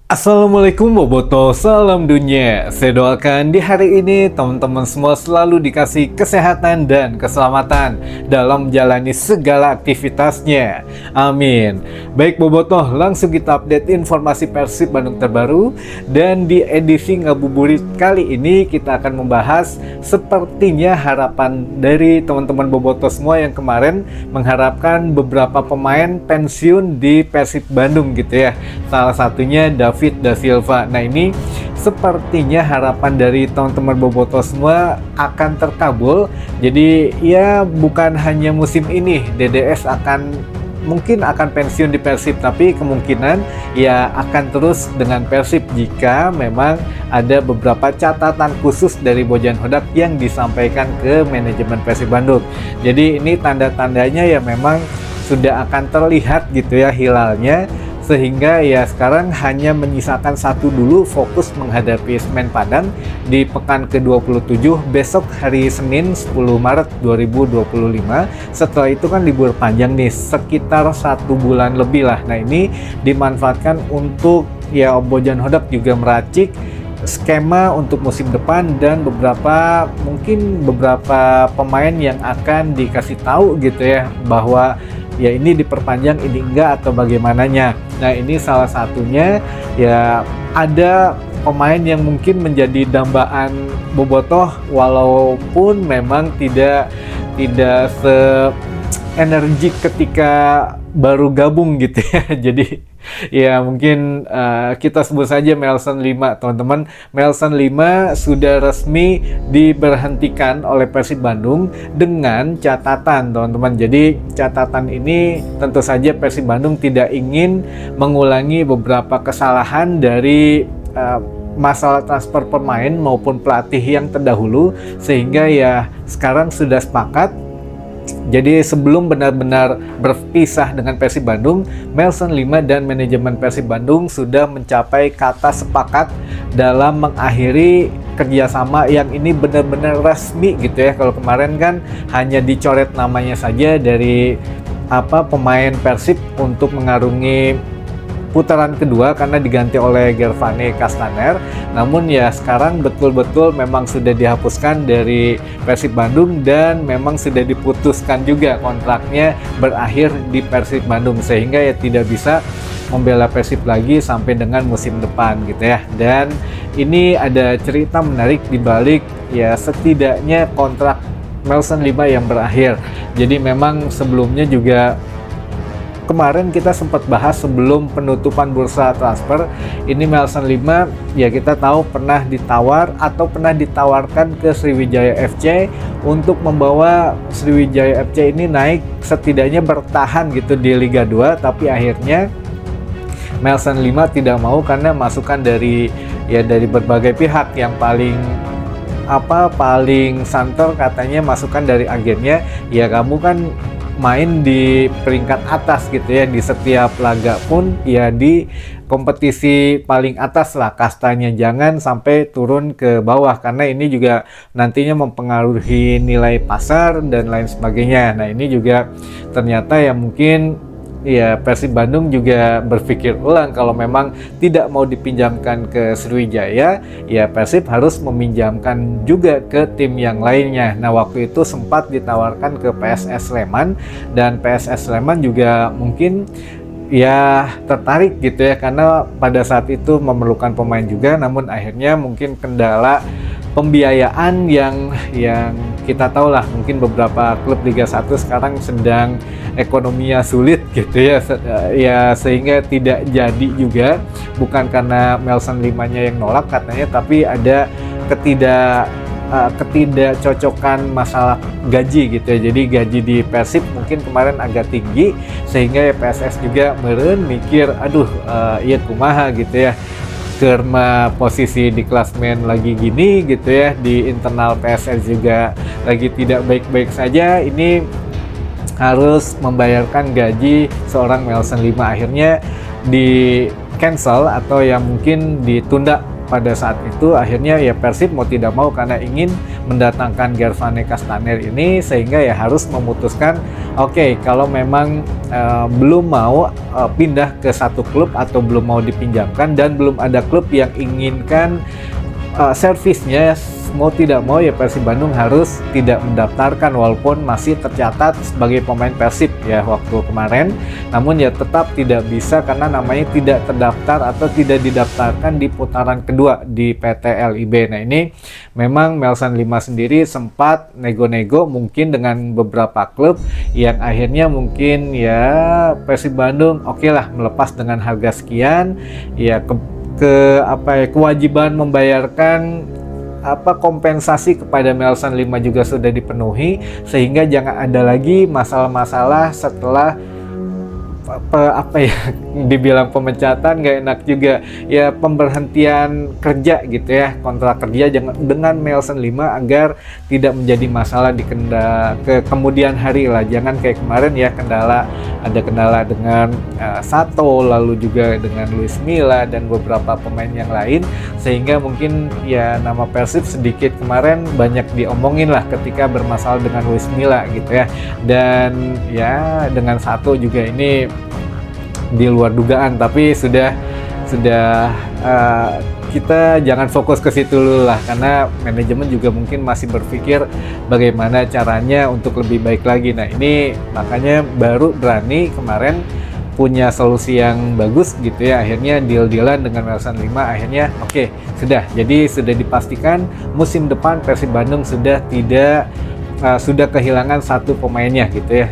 Assalamualaikum Boboto, salam dunia. Saya doakan di hari ini teman-teman semua selalu dikasih kesehatan dan keselamatan dalam menjalani segala aktivitasnya. Amin. Baik Boboto, langsung kita update informasi Persib Bandung terbaru. Dan di edisi Ngabuburit kali ini kita akan membahas sepertinya harapan dari teman-teman Boboto semua yang kemarin mengharapkan beberapa pemain pensiun di Persib Bandung gitu ya. Salah satunya David da Silva. Nah, ini sepertinya harapan dari teman-teman Boboto semua akan terkabul. Jadi ya bukan hanya musim ini DDS mungkin akan pensiun di Persib, tapi kemungkinan ya akan terus dengan Persib jika memang ada beberapa catatan khusus dari Bojan Hodak yang disampaikan ke manajemen Persib Bandung. Jadi ini tanda-tandanya ya memang sudah akan terlihat gitu ya hilalnya, sehingga ya sekarang hanya menyisakan satu dulu, fokus menghadapi Semen Padang di pekan ke-27 besok hari Senin 10 Maret 2025. Setelah itu kan libur panjang nih, sekitar 1 bulan lebih lah. Nah, ini dimanfaatkan untuk ya Bojan Hodak juga meracik skema untuk musim depan dan mungkin beberapa pemain yang akan dikasih tahu gitu ya bahwa ya ini diperpanjang, ini enggak, atau bagaimananya. Nah, ini salah satunya ya ada pemain yang mungkin menjadi dambaan Bobotoh walaupun memang tidak se energik ketika baru gabung gitu ya. Jadi ya mungkin kita sebut saja Melson 5 teman-teman. Melson 5 sudah resmi diberhentikan oleh Persib Bandung dengan catatan teman-teman. Jadi catatan ini tentu saja Persib Bandung tidak ingin mengulangi beberapa kesalahan dari masalah transfer pemain maupun pelatih yang terdahulu, sehingga ya sekarang sudah sepakat. Jadi sebelum benar-benar berpisah dengan Persib Bandung, Melson 5 dan manajemen Persib Bandung sudah mencapai kata sepakat dalam mengakhiri kerjasama yang ini benar-benar resmi gitu ya. Kalau kemarin kan hanya dicoret namanya saja dari pemain Persib untuk mengarungi putaran kedua karena diganti oleh Gervane Castaner. Namun ya sekarang betul-betul memang sudah dihapuskan dari Persib Bandung dan memang sudah diputuskan juga kontraknya berakhir di Persib Bandung, sehingga ya tidak bisa membela Persib lagi sampai dengan musim depan gitu ya. Dan ini ada cerita menarik di balik ya setidaknya kontrak Melson 5 yang berakhir. Jadi memang sebelumnya juga kemarin kita sempat bahas sebelum penutupan bursa transfer, ini Melson 5 ya kita tahu pernah ditawar atau pernah ditawarkan ke Sriwijaya FC untuk membawa Sriwijaya FC ini naik, setidaknya bertahan gitu di Liga 2, tapi akhirnya Melson 5 tidak mau karena masukan dari berbagai pihak. Yang paling santer katanya masukan dari agennya, ya kamu kan main di peringkat atas gitu ya, di setiap laga pun ya di kompetisi paling atas lah kastanya, jangan sampai turun ke bawah karena ini juga nantinya mempengaruhi nilai pasar dan lain sebagainya. Nah, ini juga ternyata ya mungkin ya Persib Bandung juga berpikir ulang, kalau memang tidak mau dipinjamkan ke Sriwijaya, ya Persib harus meminjamkan juga ke tim yang lainnya. Nah, waktu itu sempat ditawarkan ke PSS Sleman, dan PSS Sleman juga mungkin ya tertarik gitu ya karena pada saat itu memerlukan pemain juga, namun akhirnya mungkin kendala pembiayaan yang kita tahu lah, mungkin beberapa klub Liga 1 sekarang sedang ekonominya sulit gitu ya, sehingga tidak jadi juga, bukan karena Melson 5-nya yang nolak katanya, tapi ada ketidakcocokan masalah gaji gitu ya. Jadi gaji di Persib mungkin kemarin agak tinggi, sehingga ya PSS juga meureun mikir iya kumaha gitu ya, karena posisi di klasmen lagi gini gitu ya, di internal PSS juga lagi tidak baik-baik saja, ini harus membayarkan gaji seorang Melson 5. Akhirnya di cancel atau yang mungkin ditunda pada saat itu. Akhirnya ya Persib mau tidak mau karena ingin mendatangkan Gervane Castaner ini, sehingga ya harus memutuskan Oke, kalau memang belum mau pindah ke satu klub atau belum mau dipinjamkan dan belum ada klub yang inginkan servisnya, mau tidak mau ya Persib Bandung harus tidak mendaftarkan walaupun masih tercatat sebagai pemain Persib ya waktu kemarin, namun ya tetap tidak bisa karena namanya tidak terdaftar atau tidak didaftarkan di putaran kedua di PT LIB. Nah ini memang Melsan Lima sendiri sempat nego-nego mungkin dengan beberapa klub yang akhirnya mungkin ya Persib Bandung oke lah melepas dengan harga sekian ya kewajiban membayarkan kompensasi kepada Melsan Lima juga sudah dipenuhi, sehingga jangan ada lagi masalah-masalah setelah dibilang pemecatan nggak enak juga ya, pemberhentian kerja gitu ya, kontrak kerja dengan Melsan Lima agar tidak menjadi masalah di kemudian hari lah. Jangan kayak kemarin ya ada kendala dengan Sato, lalu juga dengan Luis Milla dan beberapa pemain yang lain, sehingga mungkin ya nama Persib sedikit kemarin banyak diomongin lah ketika bermasalah dengan Luis Milla gitu ya. Dan ya dengan Sato juga ini di luar dugaan, tapi sudah kita jangan fokus ke situ dulu lah, karena manajemen juga mungkin masih berpikir bagaimana caranya untuk lebih baik lagi. Nah ini makanya baru berani kemarin punya solusi yang bagus gitu ya, akhirnya deal-dealan dengan Melsan Lima, akhirnya oke, jadi sudah dipastikan musim depan Persib Bandung sudah kehilangan satu pemainnya gitu ya,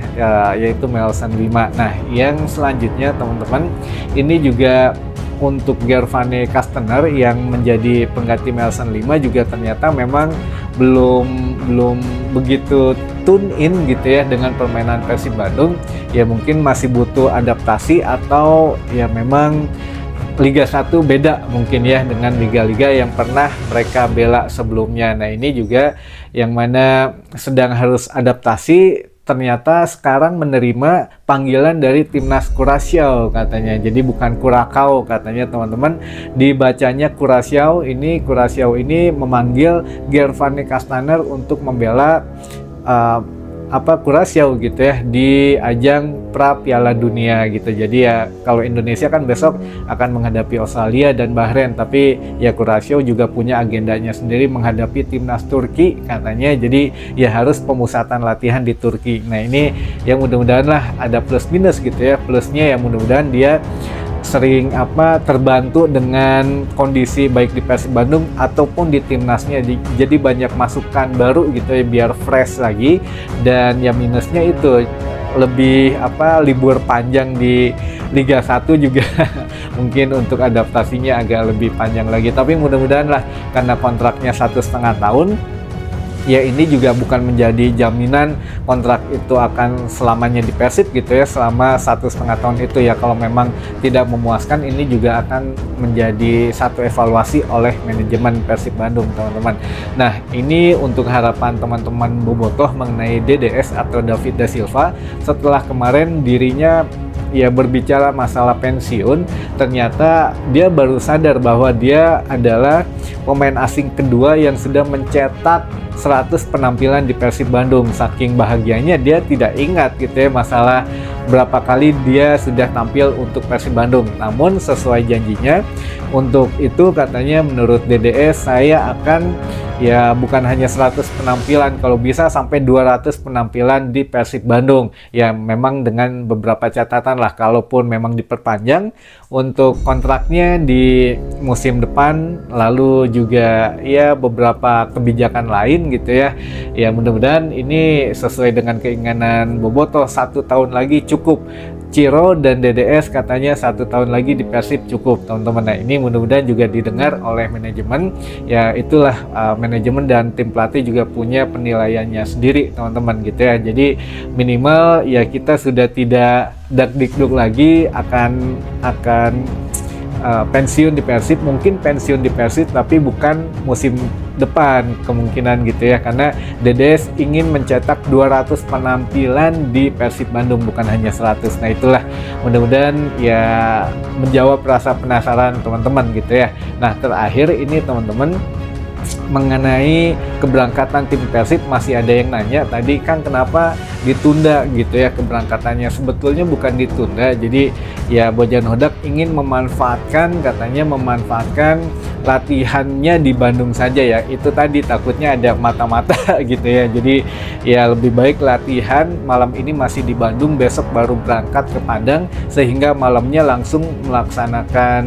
yaitu Melsan Lima. Nah yang selanjutnya teman-teman, ini juga untuk Gervane Castaner yang menjadi pengganti Melsan Lima juga ternyata memang belum begitu tune in gitu ya dengan permainan Persib Bandung, ya mungkin masih butuh adaptasi atau ya memang Liga 1 beda mungkin ya dengan liga-liga yang pernah mereka bela sebelumnya. Nah ini juga yang mana sedang harus adaptasi, ternyata sekarang menerima panggilan dari timnas Curaçao katanya, jadi bukan Curacao katanya teman-teman, dibacanya Curaçao ini memanggil Gervane Castaner untuk membela Curaçao gitu ya di ajang pra Piala Dunia gitu. Jadi ya kalau Indonesia kan besok akan menghadapi Australia dan Bahrain, tapi ya Curaçao juga punya agendanya sendiri menghadapi timnas Turki katanya, jadi ya harus pemusatan latihan di Turki. Nah ini yang mudah-mudahan lah ada plus minus gitu ya, plusnya ya mudah-mudahan dia sering terbantu dengan kondisi baik di Persib Bandung ataupun di timnasnya, jadi banyak masukan baru gitu ya biar fresh lagi. Dan ya minusnya itu lebih libur panjang di Liga 1 juga mungkin untuk adaptasinya agak lebih panjang lagi, tapi mudah-mudahan lah karena kontraknya 1,5 tahun ya, ini juga bukan menjadi jaminan kontrak itu akan selamanya di Persib gitu ya, selama 1,5 tahun itu ya. Kalau memang tidak memuaskan, ini juga akan menjadi satu evaluasi oleh manajemen Persib Bandung teman-teman. Nah ini untuk harapan teman-teman bobotoh mengenai DDS atau David Da Silva setelah kemarin dirinya ya berbicara masalah pensiun, ternyata dia baru sadar bahwa dia adalah pemain asing kedua yang sudah mencetak 100 penampilan di Persib Bandung. Saking bahagianya dia tidak ingat gitu ya masalah berapa kali dia sudah tampil untuk Persib Bandung. Namun sesuai janjinya untuk itu katanya menurut DDS, saya akan ya bukan hanya 100 penampilan, kalau bisa sampai 200 penampilan di Persib Bandung. Ya memang dengan beberapa catatan lah, kalaupun memang diperpanjang untuk kontraknya di musim depan, lalu juga ya beberapa kebijakan lain gitu ya. Ya mudah-mudahan ini sesuai dengan keinginan bobotoh, 1 tahun lagi cukup. Ciro dan DDS katanya 1 tahun lagi di Persib cukup teman-teman. Nah ini mudah-mudahan juga didengar oleh manajemen. Ya itulah manajemen dan tim pelatih juga punya penilaiannya sendiri teman-teman gitu ya. Jadi minimal ya kita sudah tidak dak-dikduk lagi akan pensiun di Persib, mungkin pensiun di Persib tapi bukan musim depan kemungkinan gitu ya, karena DDS ingin mencetak 200 penampilan di Persib Bandung, bukan hanya 100. Nah itulah mudah-mudahan ya menjawab rasa penasaran teman-teman gitu ya. Nah terakhir ini teman-teman, mengenai keberangkatan tim Persib masih ada yang nanya tadi kan kenapa ditunda gitu ya keberangkatannya. Sebetulnya bukan ditunda, jadi ya Bojan Hodak ingin katanya memanfaatkan latihannya di Bandung saja ya. Itu tadi takutnya ada mata-mata gitu ya. Jadi ya lebih baik latihan malam ini masih di Bandung, besok baru berangkat ke Padang, sehingga malamnya langsung melaksanakan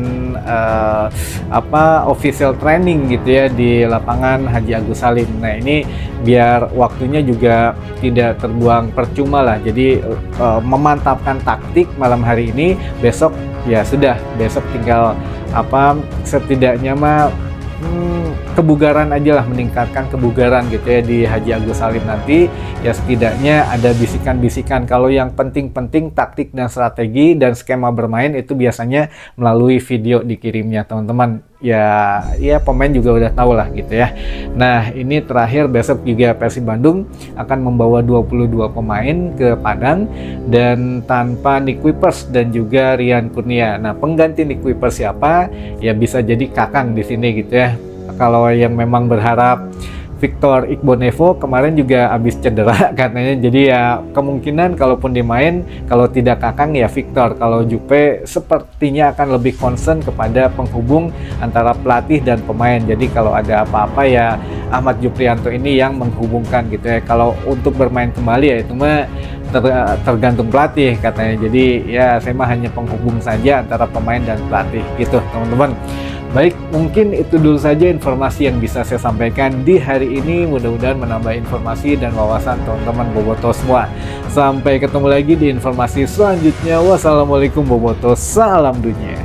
official training gitu ya di lapangan Haji Agus Salim. Nah ini biar waktunya juga tidak terbuang percuma lah. Jadi memantapkan taktik malam hari ini, besok ya sudah, besok tinggal setidaknya mah kebugaran aja lah, meningkatkan kebugaran gitu ya di Haji Agus Salim nanti. Ya setidaknya ada bisikan-bisikan. Kalau yang penting-penting taktik dan strategi dan skema bermain itu biasanya melalui video dikirimnya teman-teman. Ya pemain juga udah tahu lah gitu ya. Nah ini terakhir, besok juga Persib Bandung akan membawa 22 pemain ke Padang dan tanpa Nick Kuipers dan juga Rian Kurnia. Nah pengganti Nick Kuipers siapa? Ya bisa jadi Kakang di sini gitu ya. Kalau yang memang berharap Victor Ikhbonevo kemarin juga habis cedera katanya, jadi ya kemungkinan kalaupun dimain, kalau tidak Kakang ya Victor. Kalau Jupe sepertinya akan lebih concern kepada penghubung antara pelatih dan pemain, jadi kalau ada apa-apa ya Ahmad Juprianto ini yang menghubungkan gitu ya. Kalau untuk bermain kembali ya itu mah tergantung pelatih katanya, jadi ya saya mah hanya penghubung saja antara pemain dan pelatih gitu teman-teman. Baik, mungkin itu dulu saja informasi yang bisa saya sampaikan di hari ini. Mudah-mudahan menambah informasi dan wawasan teman-teman Boboto semua. Sampai ketemu lagi di informasi selanjutnya. Wassalamualaikum Boboto, salam dunia.